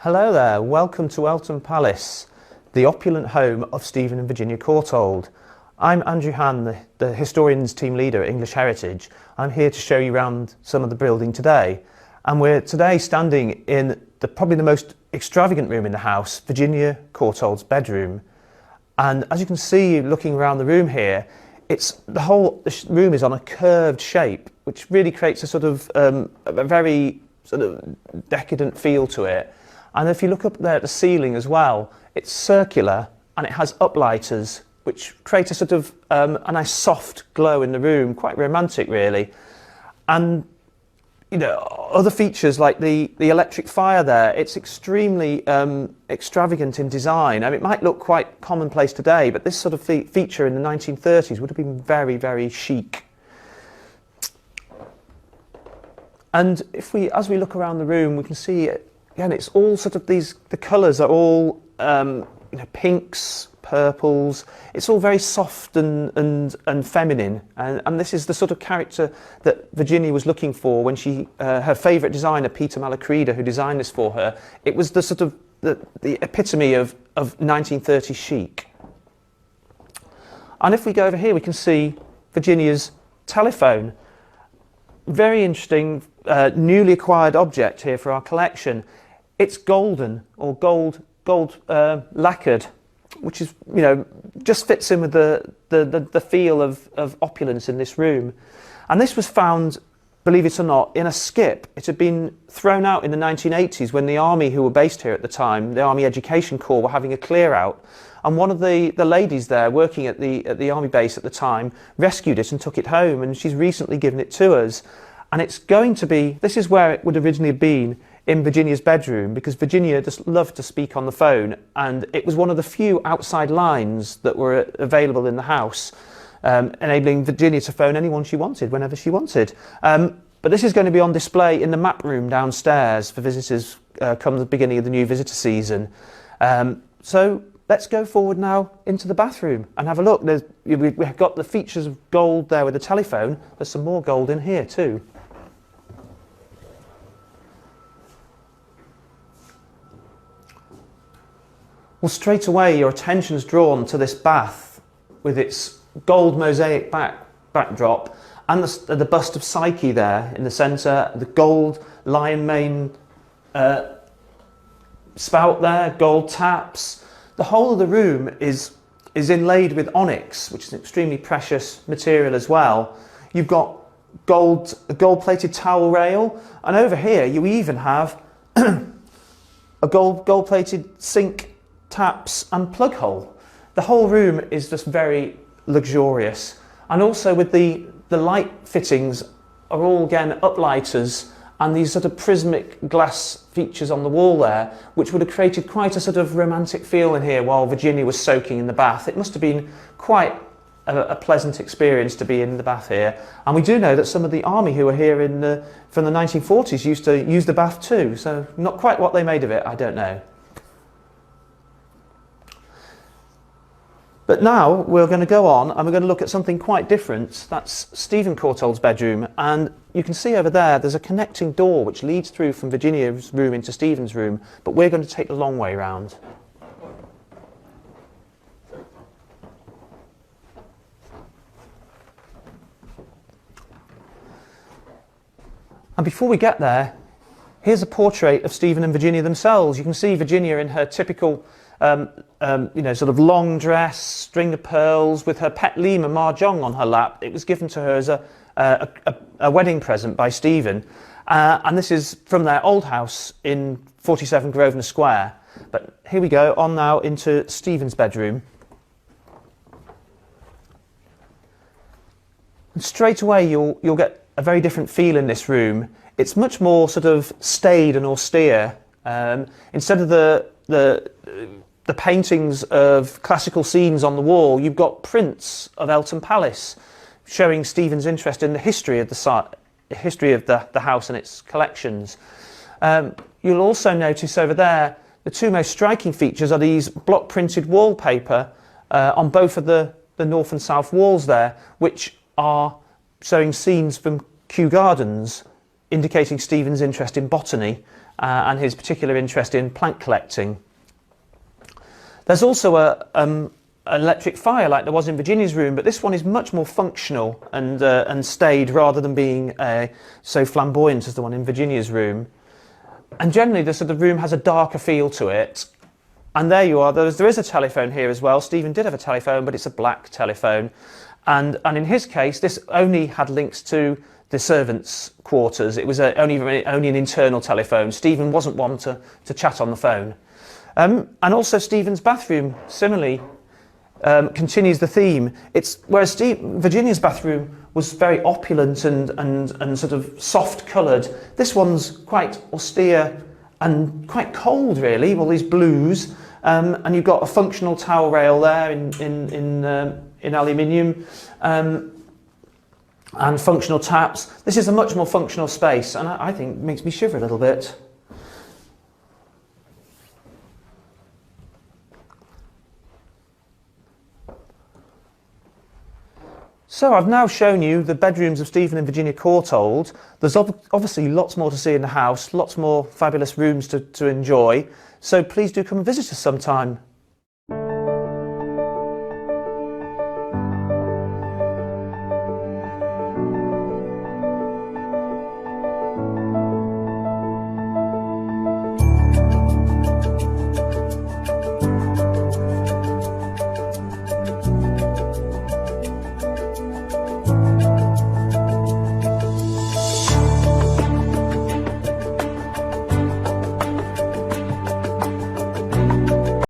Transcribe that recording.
Hello there, welcome to Eltham Palace, the opulent home of Stephen and Virginia Courtauld. I'm Andrew Han, the Historians Team Leader at English Heritage. I'm here to show you around some of the building today. And we're today standing in probably the most extravagant room in the house, Virginia Courtauld's bedroom. And as you can see, looking around the room here, the whole room is on a curved shape, which really creates a sort of a very sort of decadent feel to it. And if you look up there at the ceiling as well, it's circular and it has uplighters, which create a sort of a nice soft glow in the room, quite romantic really. And you know, other features like the electric fire there, it's extremely extravagant in design. I mean, it might look quite commonplace today, but this sort of feature in the 1930s would have been very, very chic. And as we look around the room, we can see again, it's all sort of the colours are all pinks, purples. It's all very soft and feminine, and this is the sort of character that Virginia was looking for when her favourite designer, Peter Malacreda, who designed this for her. It was the sort of the epitome of 1930s chic. And if we go over here, we can see Virginia's telephone. Very interesting, newly acquired object here for our collection. It's golden or gold lacquered, which is, just fits in with the feel of opulence in this room. And this was found, believe it or not, in a skip. It had been thrown out in the 1980s when the army who were based here at the time, the Army Education Corps, were having a clear out. And one of the ladies there working at the army base at the time rescued it and took it home, and she's recently given it to us. And it's going to be, this is where it would originally have been, in Virginia's bedroom, because Virginia just loved to speak on the phone, and it was one of the few outside lines that were available in the house, enabling Virginia to phone anyone she wanted, whenever she wanted. But this is going to be on display in the map room downstairs for visitors come the beginning of the new visitor season. So let's go forward now into the bathroom and have a look. We've got the features of gold there with the telephone. There's some more gold in here too. Well, straight away your attention's drawn to this bath with its gold mosaic backdrop and the bust of Psyche there in the centre, the gold lion mane spout there, gold taps. The whole of the room is inlaid with onyx, which is an extremely precious material as well. You've got a gold-plated towel rail, and over here you even have a gold-plated sink, taps and plug hole. The whole room is just very luxurious, and also with the light fittings are all again uplighters and these sort of prismatic glass features on the wall there, which would have created quite a sort of romantic feel in here while Virginia was soaking in the bath. It must have been quite a pleasant experience to be in the bath here. And we do know that some of the army who were here from the 1940s used to use the bath too, so not quite what they made of it, I don't know. But now we're going to go on and we're going to look at something quite different. That's Stephen Courtauld's bedroom, and you can see over there's a connecting door which leads through from Virginia's room into Stephen's room, but we're going to take the long way round. And before we get there, here's a portrait of Stephen and Virginia themselves. You can see Virginia in her typical sort of long dress, string of pearls, with her pet lemur mahjong on her lap. It was given to her as a wedding present by Stephen, and this is from their old house in 47 Grosvenor Square. But here we go, on now into Stephen's bedroom. And straight away you'll get a very different feel in this room. It's much more sort of staid and austere. Instead of the paintings of classical scenes on the wall, you've got prints of Eltham Palace, showing Stephen's interest in the history of the house and its collections. You'll also notice over there the two most striking features are these block printed wallpaper on both of the north and south walls there, which are showing scenes from Kew Gardens, indicating Stephen's interest in botany, and his particular interest in plant collecting. There's also an electric fire like there was in Virginia's room, but this one is much more functional and staid rather than being so flamboyant as the one in Virginia's room. And generally the room has a darker feel to it. And there you are, there is a telephone here as well. Stephen did have a telephone, but it's a black telephone. And in his case, this only had links to the servants' quarters. It was only an internal telephone. Stephen wasn't one to chat on the phone. And also Stephen's bathroom, similarly, continues the theme. Whereas Virginia's bathroom was very opulent and sort of soft coloured, this one's quite austere and quite cold, really. All these blues, and you've got a functional towel rail there in aluminium, and functional taps. This is a much more functional space, and I think makes me shiver a little bit. So I've now shown you the bedrooms of Stephen and Virginia Courtauld. There's obviously lots more to see in the house, lots more fabulous rooms to enjoy. So please do come and visit us sometime.